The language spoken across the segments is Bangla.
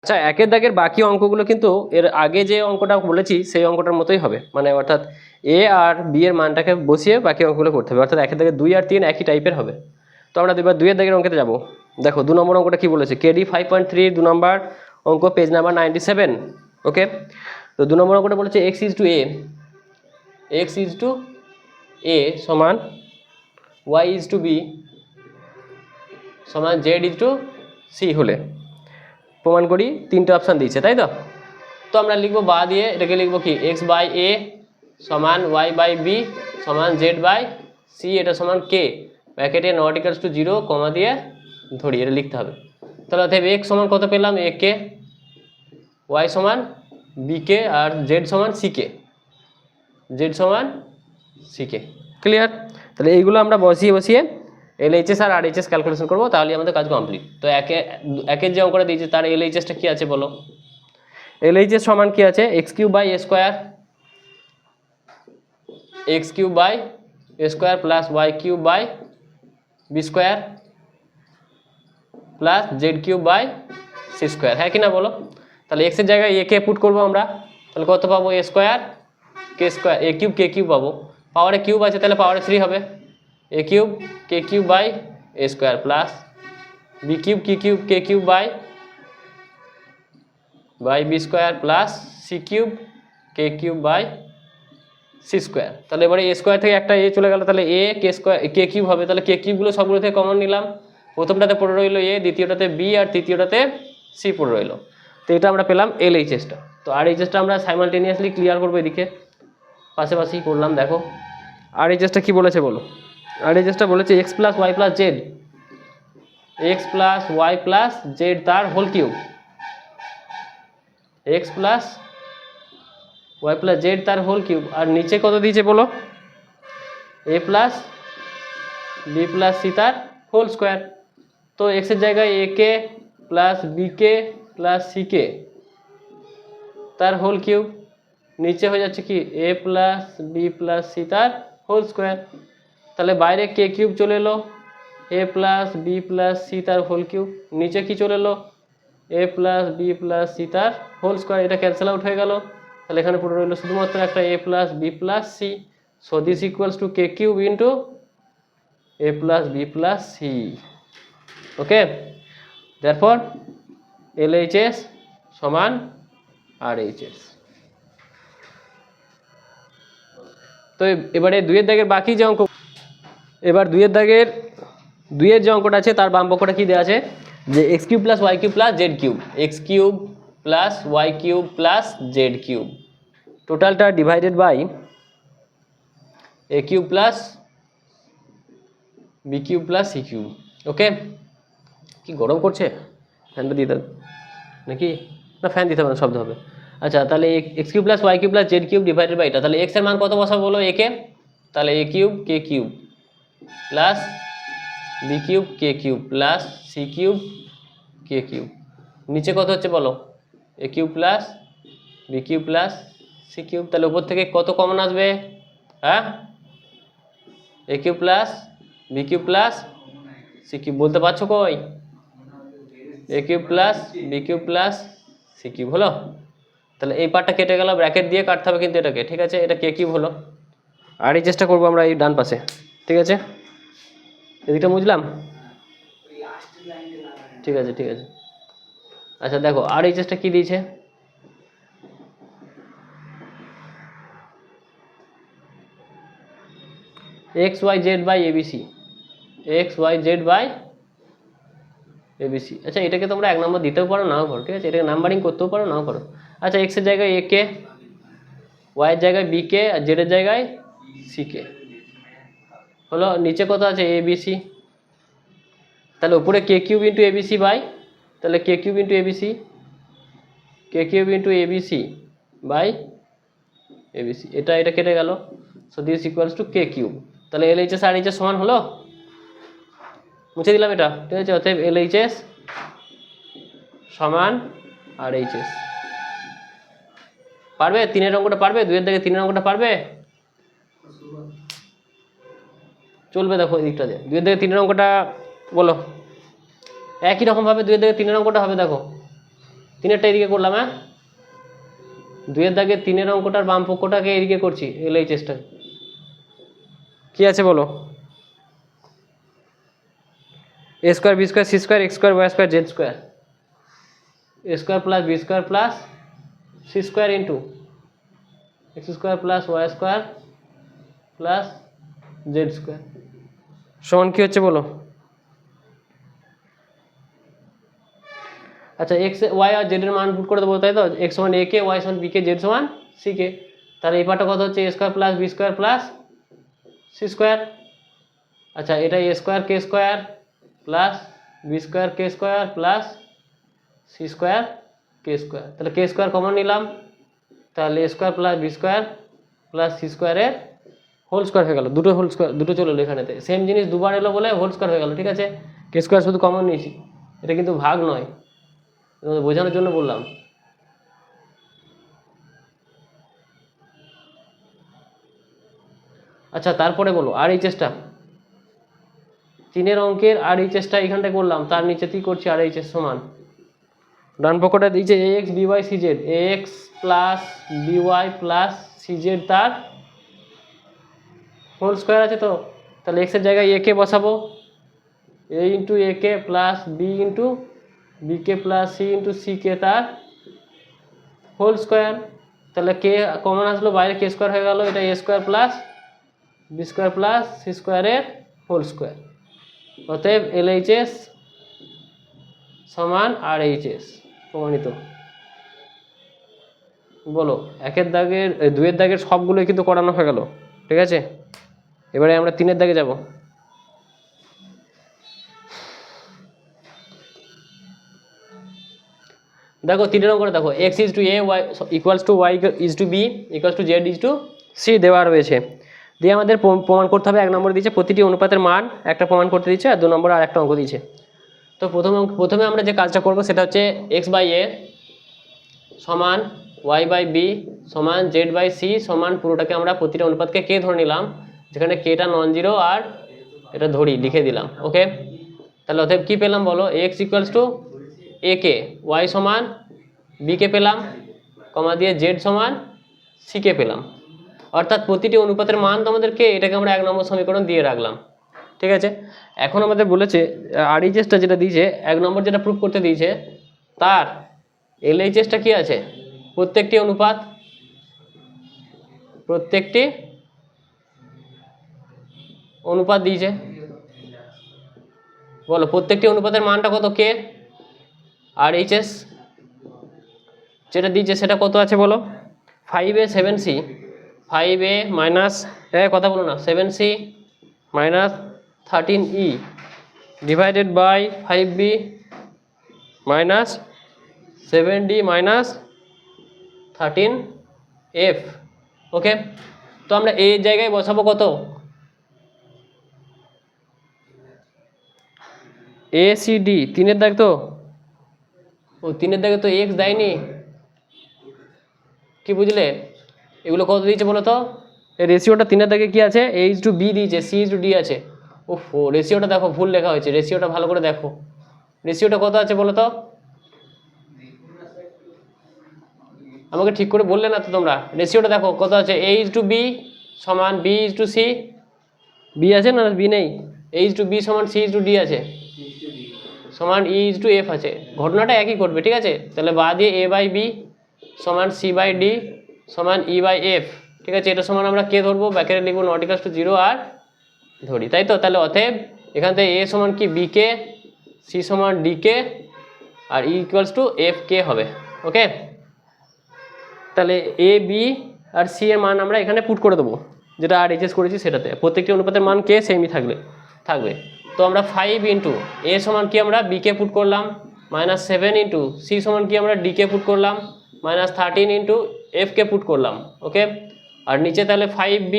আচ্ছা, একের দাগের বাকি অঙ্কগুলো কিন্তু এর আগে যে অঙ্কটা বলেছি সেই অঙ্কটার মতোই হবে, মানে অর্থাৎ এ আর বি এর মানটাকে বসিয়ে বাকি অঙ্কগুলো করতে হবে, অর্থাৎ একের দাগের 2 আর 3 একই টাইপের হবে। তো আমরা এবার 2 এর দাগের অঙ্কেতে যাব। দেখো 2 নম্বর অঙ্কটা কি বলেছে, কেডি 5.3 2 নম্বর অঙ্ক, পেজ নাম্বার 97। ওকে, তো 2 নম্বর অঙ্কটা বলেছে এক্স ইজ টু এ সমান ওয়াই ইজ টু বি সমান জেড ইজ টু সি হলে প্রমাণ করি। 3টে অপশান দিয়েছে, তাই তো? তো আমরা লিখবো বা দিয়ে, এটাকে লিখবো কি এক্স বাই এ সমান ওয়াই বাই বি সমান জেড বাই সি, এটা সমান কে ব্র্যাকেটে নট ইকুয়ালস টু 0 কমা দিয়ে ধরি, এটা লিখতে হবে। তাহলে অতএব এক্স সমান কত পেলাম, এ কে, ওয়াই সমান বি কে, আর জেড সমান সি কে, ক্লিয়ার? তাহলে এইগুলো আমরা বসিয়ে এলএইচএস আর আরএইচএস ক্যালকুলেশন করবো, তাহলে আমাদের কাজ কমপ্লিট। তো একের যে অঙ্কটা দিয়েছে তার এলএইচএসটা কি আছে বলো? এলএইচএস সমান কি আছে, x cube by A square plus Y cube by B square plus Z cube by C square, হ্যাঁ কি না বলো? তাহলে এক্সের জায়গায় এ কে পুট করবো আমরা, তাহলে কত পাবো, A square A cube K cube পাবো, পাওয়ারে কিউব আছে তাহলে পাওয়ারে 3 হবে, A cube K cube by A square plus B cube K cube by B square plus C cube K cube by C square. তাহলে এবারে এ স্কোয়ার থেকে একটা এ চলে গেল, তাহলে এ কে কিউব হবে, তাহলে কে কিউবগুলো সবগুলো থেকে কমন নিলাম, প্রথমটাতে পড়ে রইল এ, দ্বিতীয়টাতে বি, আর তৃতীয়টাতে সি পড়ে রইল। তো এটা আমরা পেলাম এলএইচএসটা। তো আরএইচএসটা আমরা সাইমালটেনিয়াসলি ক্লিয়ার করবো, এদিকে পাশাপাশি করলাম। দেখো আরএইচএসটা কি বলেছে বলো? আরএইচএসটা বলেছে X plus Y plus Z তার whole cube, X plus Y plus Z তার হোল কিউব, আর নিচে কত দিয়েছে বলো, A plus B plus C তার হোল স্কোয়ার। তো এক্সের জায়গায় A K plus B K plus C K তার হোল কিউব, নিচে হয়ে যাচ্ছে কি A plus B plus C তার হোল স্কোয়ার। তাহলে বাইরে কে কিউব চলে এলো, A plus B plus C তার হোল কিউব, নিচে কি চলে এলো, A plus B plus C তার হোল স্কোয়ার, এটা ক্যান্সেল আউট হয়ে গেল। তাহলে এখানে পুরো রইল শুধুমাত্র একটা A plus B plus C, so this equals to K cube into A plus B plus C. Okay, therefore LHS সমান আরএইচএস। তো এবারে 2 এর দাগের বাকি যে অঙ্ক, এবার 2 এর দাগের 2 এর যে অঙ্কটা আছে তার বাম পক্ষটা কি দেওয়া আছে, যে X cube plus Y cube plus Z cube, X cube plus Y cube plus Z cube, টোটালটা divided by A cube plus B cube plus C cube. Okay, কি গরম করছে, ফ্যানটা দিয়ে দেন নাকি, না ফ্যান দিতে হবে না, শব্দ হবে। আচ্ছা, তাহলে x cube plus Y cube plus Z cube divided by এটা, তাহলে এক্স এর মান কত বসাবো বলো, এ কে, তাহলে A cube K cube plus B cube K cube plus C cube K cube, নিচে কত হচ্ছে বলো, A cube plus B cube plus C cube. তাহলে উপর থেকে কত কমন আসবে, হ্যাঁ, A cube plus B cube plus C cube, বলতে পারছো কই, A cube plus B cube plus C cube হলো। তাহলে এই পার্টটা কেটে গেল, ব্র্যাকেট দিয়ে কাটতে হবে কিন্তু এটাকে, ঠিক আছে, এটা কে কিউব হলো। আর এই চেষ্টা করবো আমরা এই ডান পাশে, ঠিক আছে, এদিকটা বুঝলাম, ঠিক আছে। আচ্ছা দেখো আর এই চেষ্টা কি দিয়েছে, x y z by a b c, x y z by a b c. আচ্ছা, এটাকে তোমরা 1 নম্বর দিতেও পারো, নাও পারো, ঠিক আছে, এটাকে নাম্বারিং করতেও পারো, নাও পারো। আচ্ছা, এক্স এর জায়গায় এ কে, ওয়াই এর জায়গায় বি কে, আর জেড এর জায়গায় সি কে হলো, নিচে কত আছে এ বি সি, তাহলে উপরে K cube into ABC by, তাহলে K cube into ABC by ABC, এটা কেটে গেল, so this equals to K cube. তাহলে এলএইচএস আর এইচএস সমান হলো, মুছে দিলাম এটা, ঠিক আছে, অতএব এলএইচএস সমান আর এইচএস। পারবে 3 অঙ্কটা পারবে, 2 এর দাগে 3 অঙ্কটা পারবে, চলবে। দেখো এই দিকটা দিয়ে 2 এর দাগে 3 অঙ্কটা বলো, একই রকম ভাবে 2 এর দাগে 3 অঙ্কটা হবে। দেখো তিনেরটা এদিকে করলাম, হ্যাঁ 2-এর দাগে 3-এর অঙ্কটার বাম পক্ষটাকে এদিকে করছি, LHSটা কি আছে বলো? a square b square c square x square y square z square, a square plus B square plus C square into x square plus y square plus z square সমান কি হচ্ছে বলো? আচ্ছা এক্স ওয়াই আর জেড এর মান পুট করে দেবো, তাই তো? এক্স সমান এ কে, ওয়াই সমান বি কে, জেড সমান সি কে। তাহলে এই পার্টটা কত হচ্ছে? A square plus B square plus C square. আচ্ছা এটা A square K square plus B square K square plus C square K square. তাহলে কে স্কোয়ার কমন নিলাম, তাহলে A square plus B square plus C স্কোয়ারের হোল স্কোয়ার হয়ে গেল। দুটো হোল স্কোয়ার, দুটো চলে এলো এখানেতে, সেম জিনিস দুবার এলো বলে হোল স্কোয়ার হয়ে গেল। ঠিক আছে, কে স্কোয়ার শুধু কমন নিয়েছি, এটা কিন্তু ভাগ নয়, তোমাদের বোঝানোর জন্য বললাম। আচ্ছা তারপরে বলো আর এইচএসটা, 3-এর অঙ্কের আর এইচএসটা এখানটায় করলাম, তার নিচে কি করছি? আর এইচএস সমান ডান পক্ষটা দিয়েছে A X BY CZ, A X plus BY plus CZ তার হোল স্কোয়ার আছে তো, তাহলে এক্সের জায়গায় এ কে বসাবো, A into A K plus B into B K plus C into C K তার হোল স্কোয়ার। তাহলে কে কমন আসলো, বাইরে কে স্কোয়ার হয়ে গেল, এটা A square plus B square plus C স্কোয়ারের হোল স্কোয়ার। অতএব LHS সমান RHS প্রমাণিত। বলো 1-এর দাগের 2-এর দাগের সবগুলোই কিন্তু করানো হয়ে গেল। ঠিক আছে, এবারে আমরা 3-এর দাগে যাব। দেখো 3-এর অঙ্কটা দেখো, x is to a, y equals to y is to b equals to z is to c দেওয়া রয়েছে। দিয়ে আমাদের প্রমাণ করতে হবে, 1 নম্বর দিয়েছে প্রতিটি অনুপাতের মান একটা প্রমাণ করতে দিচ্ছে, আর 2 নম্বর আর একটা অঙ্ক দিয়েছে। তো প্রথমে আমরা যে কাজটা করব সেটা হচ্ছে x বাই a সমান y বাই b সমান z বাই c সমান পুরোটাকে আমরা প্রতিটা অনুপাতকে কে ধরে নিলাম, যেখানে কেটা নন জিরো আর এটা ধরি লিখে দিলাম। ওকে, তাহলে অতএব কি পেলাম বলো, x equals to a K, y সমান b কে পেলাম, কমা দিয়ে z সমান c কে পেলাম। অর্থাৎ প্রতিটি অনুপাতের মান তোমাদেরকে, এটাকে আমরা 1 নম্বর সমীকরণ দিয়ে রাখলাম। ঠিক আছে, এখন আমাদের বলেছে RHSটা যেটা দিয়েছে 1 নম্বর যেটা প্রুফ করতে দিয়েছে, তার LHSটা কি আছে, প্রত্যেকটি অনুপাত দিয়েছে। বলো প্রত্যেকটি অনুপাতের মানটা কত, কে RHS যেটা দিয়েছে সেটা কত আছে বলো, 5a 7c, 5a মাইনাস কথা বলো না 7c minus 13e divided by 5b minus 7d minus 13f। Okay, তো আমরা এই জায়গায় বসাবো কত, ACD 3-এর দাগ তো, ও 3-এর দাগে তো x দেয়নি, কি বুঝলে? এগুলো কত দিয়েছে বলো তো, এই রেশিওটা 3-এর দাগে কি আছে, a ইজ টু b দিয়েছে, c ইজ টু d আছে। ওহো, রেশিওটা দেখো ভুল লেখা হয়েছে, রেশিওটা ভালো করে দেখো, রেশিওটা কত আছে বলো তো, আমাকে ঠিক করে বললে না তো তোমরা, রেশিওটা দেখো কত আছে, a ইজ টু b সমান b is to c, b আছে না b নেই, a ইজ টু b সমান c ইজ টু d আছে, সমান e ইজ টু f আছে। ঘটনাটা একই করবে, ঠিক আছে? তাহলে বা দিয়ে a বাই b সমান c বাই d সমান e বাই f। ঠিক আছে, এটা সমান আমরা কে ধরবো, ব্যাকেটে লিখবো নট ইকুয়ালস টু 0 আর ধরি, তাই তো? তাহলে অতএব এখান থেকে a সমান কি b কে, c সমান d কে, আর e ইকুয়ালস টু f কে হবে। ওকে, তাহলে a b আর c এর মান আমরা এখানে পুট করে দেবো, যেটা RHS করেছি সেটাতে, প্রত্যেকটি অনুপাতের মান কে সেমই থাকবে। তো আমরা 5 ইন্টু a সমান কি আমরা b কে পুট করলাম, মাইনাস 7 ইন্টু c সমান কি আমরা d কে পুট করলাম, মাইনাস 13 ইন্টু f কে পুট করলাম। ওকে, আর নিচে তাহলে 5b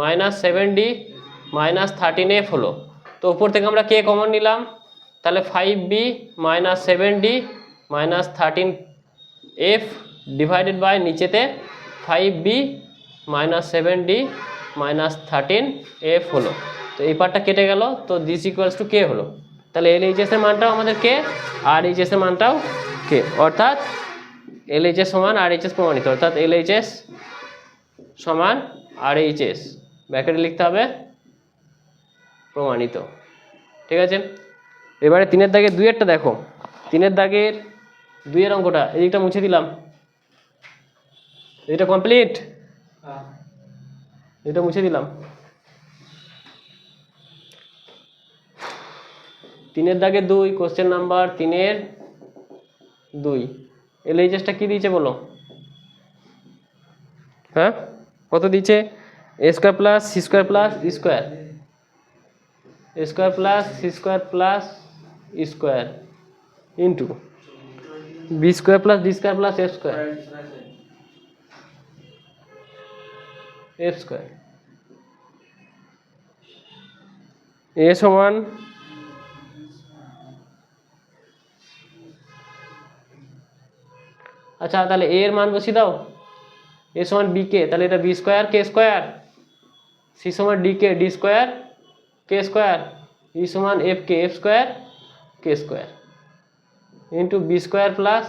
minus 7d minus 13f হলো। তো উপর থেকে আমরা কে কমন নিলাম, তাহলে 5b minus 7d minus 13f divided by নিচেতে 5b minus 7d minus 13f হলো। তো এই পার্টটা কেটে গেল, তো দিস ইকুয়ালস টু কে হলো। তাহলে LHS এর মানটাও আমাদের কে, আর RHS এর মানটাও কে, অর্থাৎ LHS সমান RHS প্রমাণিত, অর্থাৎ LHS সমান RHS ব্র্যাকেটে লিখতে হবে প্রমাণিত। ঠিক আছে, এবারে 3-এর দাগের 2-এরটা দেখো। 3-এর দাগের 2-এর অঙ্কটা এদিকটা মুছে দিলাম, এটা কমপ্লিট, এটা মুছে দিলাম। 3-এর দাগের 2, কোশ্চেন নাম্বার 3-এর 2, LHSটা কি দিয়েছে বলো? হ্যাঁ, কত দিয়েছে? a square plus c square plus e square, a square plus c square plus e square into b square plus d square plus f square, f square. a সমান আচ্ছা তাহলে a এর মান বসিয়ে দাও, a সমান b কে, তাহলে এটা b square k square, c সমান d কে d square k square, e সমান f কে f square k square into b square plus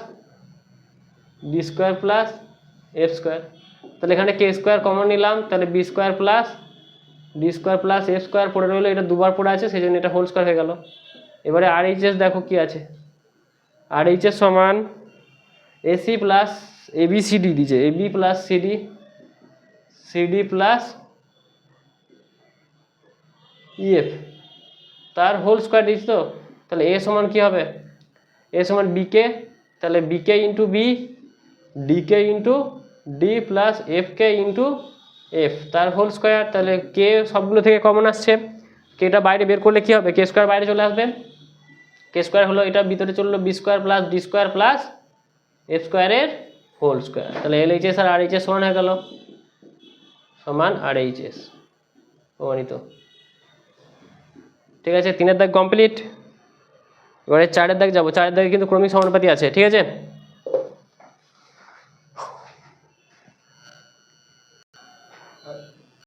d square plus f square. তাহলে এখানে k স্কয়ার কমন নিলাম, তাহলে b square plus d square plus f square পড়ে রইলো, এটা দুবার পড়ে আছে সেই জন্য এটা হোল স্কয়ার হয়ে গেল। এবারে RHS দেখো কি আছে, RHS সমান AC প্লাস ABCD দিয়েছে, AB plus CD, CD plus EF তার হোল স্কয়ার দিয়েছে। তো তাহলে A সমান কি হবে? A সমান BK, তাহলে BK into B, DK into D plus FK into F তার হোল স্কয়ার। তাহলে K সবগুলো থেকে কমন আসছে, Kটা বাইরে বের করলে কি হবে? K স্কয়ার বাইরে চলে আসবে, K স্কয়ার হলো এটা ভিতরে চললো B square plus D square plus f স্কয়ারের হোল স্কয়ার। তাহলে LHS আর RHS সমান হয়ে গেল, সমান RHS প্রমাণিত। ঠিক আছে, 3-এর দাগ কমপ্লিট। এবারে 4-এর দাগ যাবো। 4-এর দাগে কিন্তু ক্রমিক সমানুপাতি আছে। ঠিক আছে।